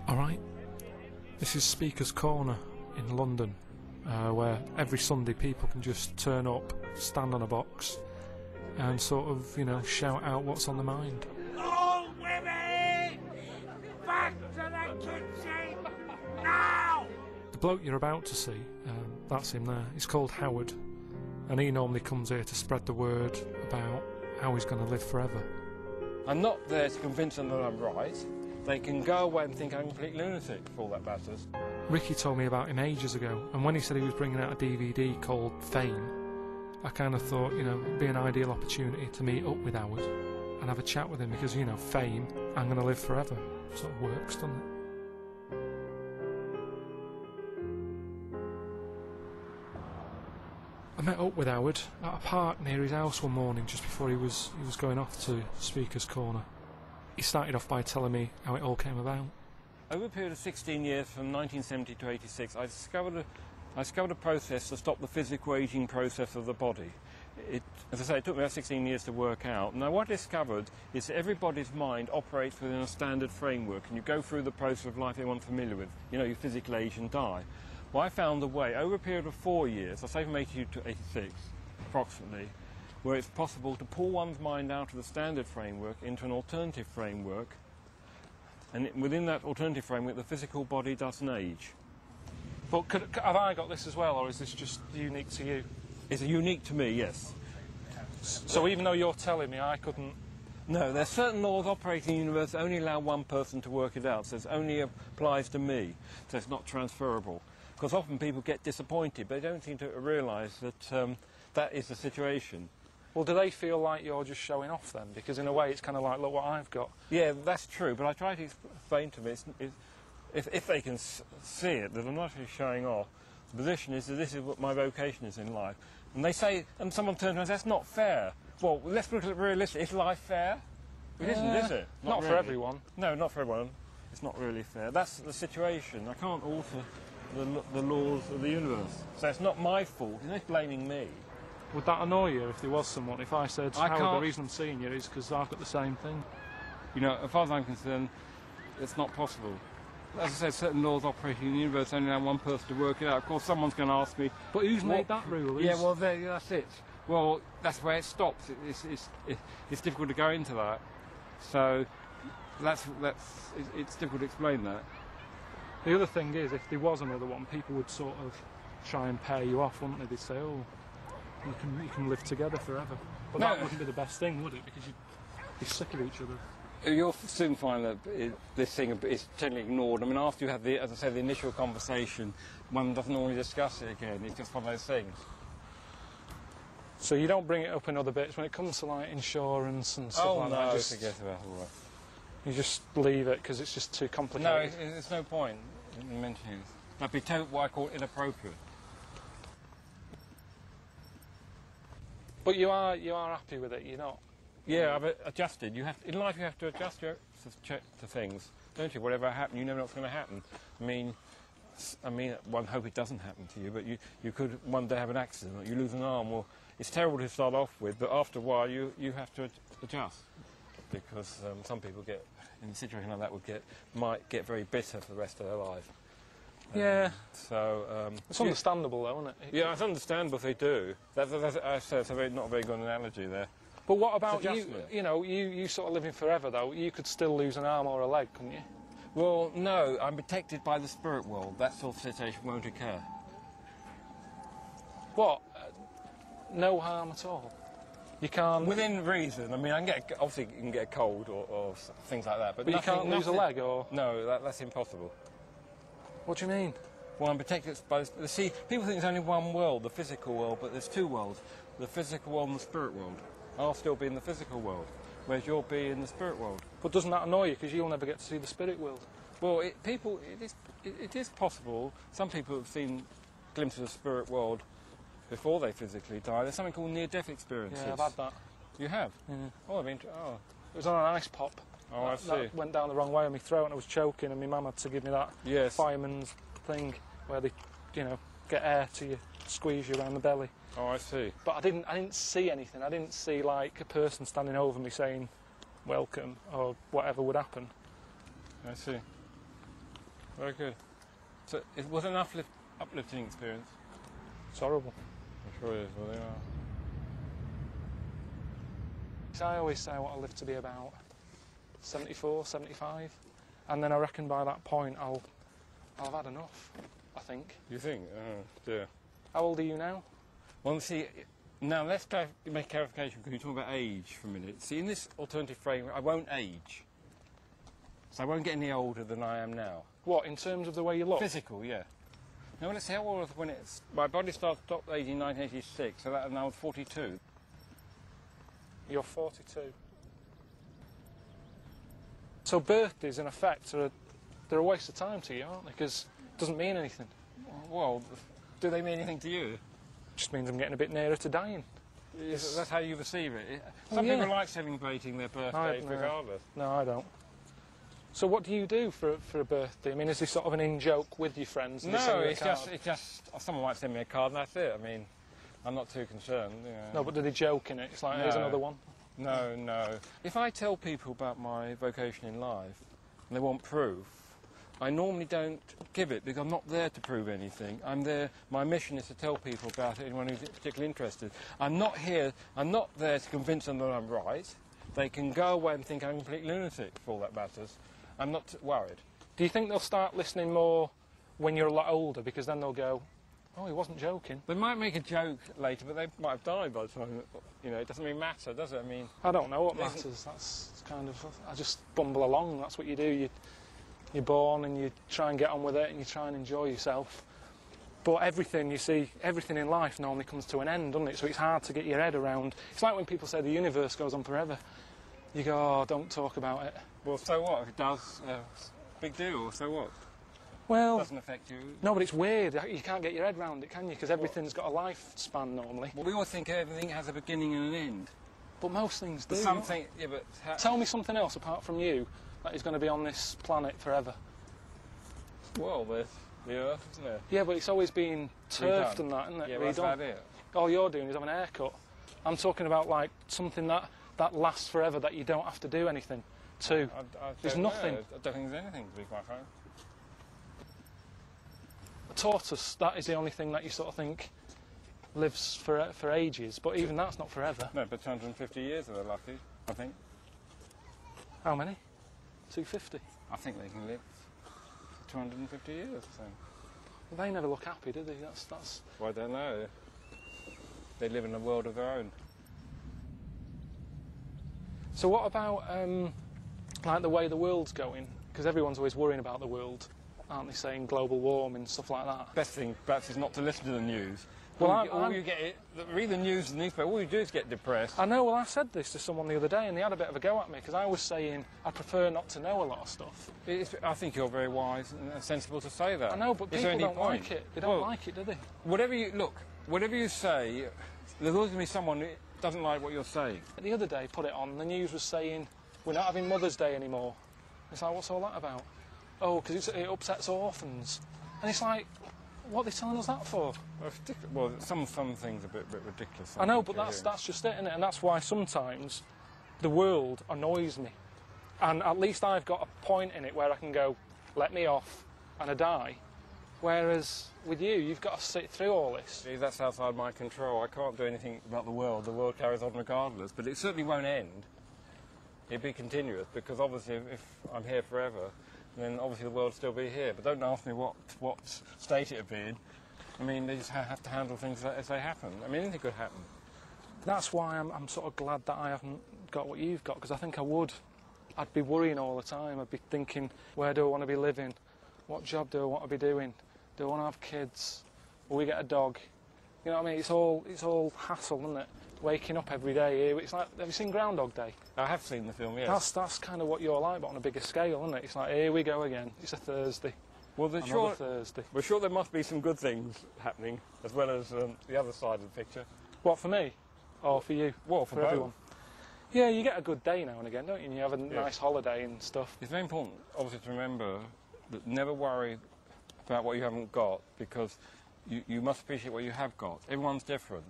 Alright, this is Speaker's Corner in London, where every Sunday people can just turn up, stand on a box and sort of, shout out what's on their mind. All women! Back to the kitchen! Now! The bloke you're about to see, that's him there, he's called Howard, and he normally comes here to spread the word about how he's going to live forever. I'm not there to convince them that I'm right. They can go away and think I'm a complete lunatic for all that matters. Ricky told me about him ages ago, and when he said he was bringing out a DVD called Fame, I kind of thought, it'd be an ideal opportunity to meet up with Howard and have a chat with him because, fame, I'm going to live forever. Sort of works, doesn't it? I met up with Howard at a park near his house one morning just before he was going off to Speaker's Corner. He started off by telling me how it all came about. Over a period of 16 years, from 1970 to 86, I discovered a process to stop the physical ageing process of the body. As I say, it took me about 16 years to work out. Now, what I discovered is that everybody's mind operates within a standard framework, and you go through the process of life everyone's familiar with. You physically age and die. Well, I found a way, over a period of 4 years, I say from 82 to 86, approximately, where it's possible to pull one's mind out of the standard framework into an alternative framework, and within that alternative framework the physical body doesn't age. But have I got this as well, or is this just unique to you? It's unique to me, yes. So even though you're telling me I couldn't... No, there's certain laws operating in the universe that only allow one person to work it out, so it only applies to me, so it's not transferable. Because often people get disappointed, but they don't seem to realise that that is the situation. Well, do they feel like you're just showing off then? Because in a way it's kind of like, look what I've got. Yeah, that's true, but I try to explain to them, if they can see it, that I'm not actually showing off. The position is that this is what my vocation is in life. And they say, and someone turns around and says, that's not fair. Well, let's look at it realistically. Is life fair? It isn't, is it? Not really. For everyone. No, not for everyone. It's not really fair. That's the situation. I can't alter the laws of the universe. So it's not my fault. He's not blaming me. Would that annoy you if there was someone? If I said, Howard, the reason I'm seeing you is because I've got the same thing? As far as I'm concerned, it's not possible. As I said, certain laws operating in the universe only allow one person to work it out. Of course, someone's going to ask me, but who's made that rule? Yeah, well, that's it. Well, that's where it stops. It's difficult to go into that. So it's difficult to explain that. The other thing is, if there was another one, people would sort of try and pair you off, wouldn't they? They'd say, oh, you can live together forever. But that wouldn't be the best thing, would it? Because you'd be sick of each other. You'll soon find that this thing is totally ignored. I mean, after you have the initial conversation, one doesn't normally discuss it again. It's just one of those things. So you don't bring it up in other bits when it comes to like insurance and stuff like that? Oh no, forget about all that. You just leave it because it's just too complicated? No, there's no point in mentioning it. That'd be what I call inappropriate. But you are happy with it, you're not? Yeah, I've adjusted. In life you have to adjust to things, don't you? Whatever happens, you never know what's going to happen. I mean, one hope it doesn't happen to you, but you could one day have an accident, or you lose an arm. Well, it's terrible to start off with, but after a while you have to adjust, because some people in a situation like that might get very bitter for the rest of their life. Yeah. So it's understandable, though, isn't it? Yeah, it's understandable if they do. That's not a very good analogy there. But what about you? You sort of living forever, though. You could still lose an arm or a leg, couldn't you? Well, no. I'm protected by the spirit world. That sort of situation won't occur. What? No harm at all. You can't. Within reason. I mean, obviously you can get a cold or things like that, but you can't lose a leg, or no, that's impossible. What do you mean? Well, I'm protected by... See, people think there's only one world, the physical world, but there's two worlds, the physical world and the spirit world. I'll still be in the physical world, whereas you'll be in the spirit world. But doesn't that annoy you, because you'll never get to see the spirit world? Well, it is possible. Some people have seen glimpses of the spirit world before they physically die. There's something called near-death experiences. Yeah, I've had that. You have? Yeah. Oh, It was on an ice pop. Oh, I see. That went down the wrong way on my throat and I was choking, and my mum had to give me that fireman's thing where they, get air to you, squeeze you around the belly. Oh, I see. But I didn't see anything. I didn't see like a person standing over me saying welcome or whatever would happen. I see. Very good. So it was an uplifting experience. It's horrible. I'm sure it is. Well, they are. I always say I want to live to be about 74, 75, and then I reckon by that point I'll have had enough, I think. You think? Oh, dear. How old are you now? Well, see, now let's make clarification, because you talk about age for a minute. See, in this alternative frame, I won't age. So I won't get any older than I am now. What, in terms of the way you look? Physical, yeah. Now, let's see how old I was when my body stopped aging in 1986, so that, and I was 42. You're 42. So birthdays, in effect, they're a waste of time to you, aren't they? Because it doesn't mean anything. Well, do they mean anything to you? It just means I'm getting a bit nearer to dying. That's how you perceive it. Some yeah. people like celebrating their birthdays regardless. No, I don't. So what do you do for a birthday? I mean, is this sort of an in-joke with your friends? No, it's just someone might send me a card and that's it. I mean, I'm not too concerned. You know. No, but do they joke in it? It's like, here's another one. No, no. If I tell people about my vocation in life and they want proof, I normally don't give it because I'm not there to prove anything. I'm there, my mission is to tell people about it, anyone who's particularly interested. I'm not there to convince them that I'm right. They can go away and think I'm a complete lunatic for all that matters. I'm not worried. Do you think they'll start listening more when you're a lot older, because then they'll go, oh, he wasn't joking? They might make a joke later, but they might have died by the time, you know, it doesn't really matter, does it? I mean... I don't know what matters. That's kind of... I just bumble along, that's what you do. You're born and you try and get on with it and you try and enjoy yourself. But everything, you see, everything in life normally comes to an end, doesn't it? So it's hard to get your head around. It's like when people say the universe goes on forever. You go, oh, don't talk about it. Well, so what? If it does, big deal, so what? Well... It doesn't affect you. No, but it's weird. You can't get your head around it, can you? Because everything's got a lifespan normally. Well, we all think everything has a beginning and an end. But most things do. Something, yeah, but... Tell me something else apart from you that is going to be on this planet forever. Well, there's the Earth, isn't there? Yeah, but it's always been turfed and that, isn't it? Yeah, well, that's about it. All you're doing is having a haircut. I'm talking about, like, something that lasts forever, that you don't have to do anything to. There's nothing. I don't think there's anything, to be quite frank. A tortoise, that is the only thing that you sort of think lives for ages, but even that's not forever. No, but 250 years if they're lucky, I think. How many? 250? I think they can live 250 years, so. Well, they never look happy, do they? That's... Well, I don't know. They live in a world of their own. So what about, like, the way the world's going? Because everyone's always worrying about the world, aren't they, saying global warming, stuff like that? Best thing, perhaps, is not to listen to the news. Well, read the news and the newspaper, all you do is get depressed. I know, well, I said this to someone the other day and they had a bit of a go at me because I was saying I prefer not to know a lot of stuff. I think you're very wise and sensible to say that. I know, but people don't like it. They don't like it, do they? Whatever you say, there's always going to be someone who doesn't like what you're saying. The other day, put it on, the news was saying, we're not having Mother's Day anymore. It's like, what's all that about? Oh, because it upsets orphans. And it's like, what are they telling us that for? Well, some things are a bit ridiculous. I know, but that's just it, isn't it? And that's why sometimes the world annoys me. And at least I've got a point in it where I can go, let me off, and I die. Whereas with you, you've got to sit through all this. See, that's outside my control. I can't do anything about the world. The world carries on regardless. But it certainly won't end. It'll be continuous, because obviously if I'm here forever, then obviously the world will still be here. But don't ask me what state it would be in. I mean, they just have to handle things as they happen. I mean, anything could happen. That's why I'm sort of glad that I haven't got what you've got, because I think I would. I'd be worrying all the time. I'd be thinking, where do I want to be living? What job do I want to be doing? Do I want to have kids? Will we get a dog? You know what I mean? It's all hassle, isn't it? Waking up every day. It's like, have you seen Groundhog Day? I have seen the film, yes. That's kind of what you're like, but on a bigger scale, isn't it? It's like, here we go again. It's a Thursday. Well, Thursday. We're sure there must be some good things happening, as well as the other side of the picture. What, for me? Or for you? Well, for everyone. Yeah, you get a good day now and again, don't you? And you have a nice holiday and stuff. It's very important, obviously, to remember that never worry about what you haven't got, because you must appreciate what you have got. Everyone's different.